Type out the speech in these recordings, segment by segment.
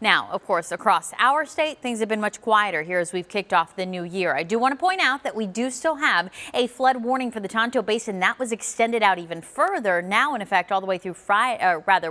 Now, of course, across our state, things have been much quieter here as we've kicked off the new year. I do want to point out that we do still have a flood warning for the Tonto Basin that was extended out even further, now in effect all the way through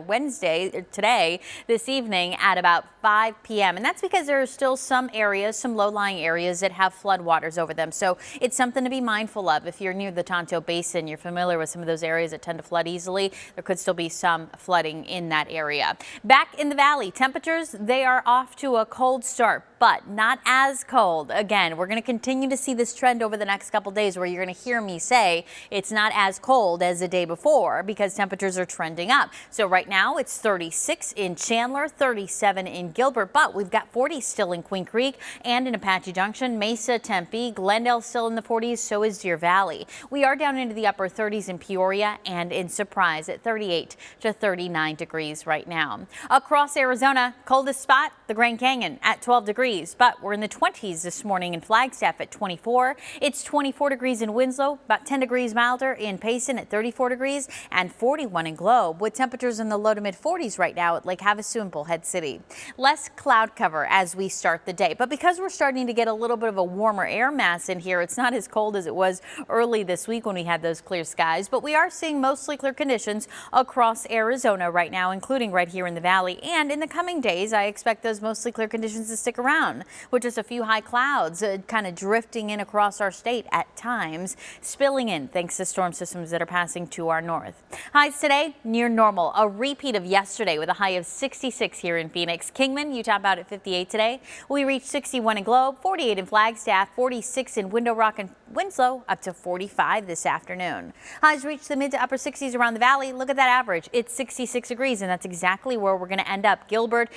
Wednesday, today, this evening at about 5 p.m. And that's because there are still some areas, some low-lying areas that have floodwaters over them. So it's something to be mindful of. If you're near the Tonto Basin, you're familiar with some of those areas that tend to flood easily, there could still be some flooding in that area. Back in the valley, temperatures, they are off to a cold start, but not as cold. Again, we're going to continue to see this trend over the next couple days where you're going to hear me say it's not as cold as the day before because temperatures are trending up. So right now it's 36 in Chandler, 37 in Gilbert, but we've got 40 still in Queen Creek and in Apache Junction, Mesa, Tempe, Glendale still in the 40s, so is Deer Valley. We are down into the upper 30s in Peoria and in Surprise at 38 to 39 degrees right now. Across Arizona, coldest spot, the Grand Canyon at 12 degrees, but we're in the 20s this morning in Flagstaff at 24. It's 24 degrees in Winslow, about 10 degrees milder in Payson at 34 degrees and 41 in Globe, with temperatures in the low to mid 40s right now at Lake Havasu and Bullhead City. Less cloud cover as we start the day, but because we're starting to get a little bit of a warmer air mass in here, it's not as cold as it was early this week when we had those clear skies, but we are seeing mostly clear conditions across Arizona right now, including right here in the valley. And in the coming days, I expect those mostly clear conditions to stick around with just a few high clouds kind of drifting in across our state at times, spilling in thanks to storm systems that are passing to our north. Highs today near normal, a repeat of yesterday with a high of 66 here in Phoenix. Kingman, you top out at 58 today. We reached 61 in Globe, 48 in Flagstaff, 46 in Window Rock and Winslow, up to 45 this afternoon. Highs reach the mid to upper 60s around the valley. Look at that average. It's 66 degrees, and that's exactly where we're going to end up. Gilbert,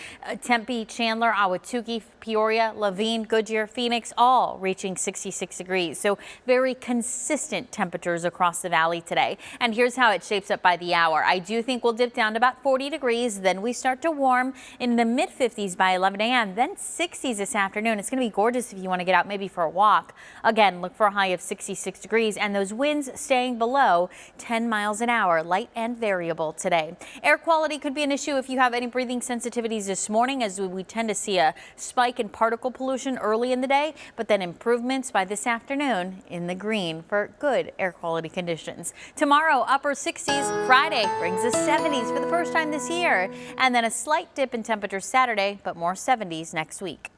Tempe, Chandler, Ahwatukee, Peoria, Laveen, Goodyear, Phoenix, all reaching 66 degrees. So very consistent temperatures across the valley today. And here's how it shapes up by the hour. I do think we'll dip down to about 40 degrees. Then we start to warm in the mid 50s by 11 a.m. Then 60s this afternoon. It's going to be gorgeous if you want to get out maybe for a walk. Again, look for a high of 66 degrees and those winds staying below 10 miles an hour, light and variable today. Air quality could be an issue if you have any breathing sensitivities this morning, as we tend to see a spike in particle pollution early in the day, but then improvements by this afternoon in the green for good air quality conditions. Tomorrow, upper 60s. Friday brings us 70s for the first time this year, and then a slight dip in temperature Saturday, but more 70s next week.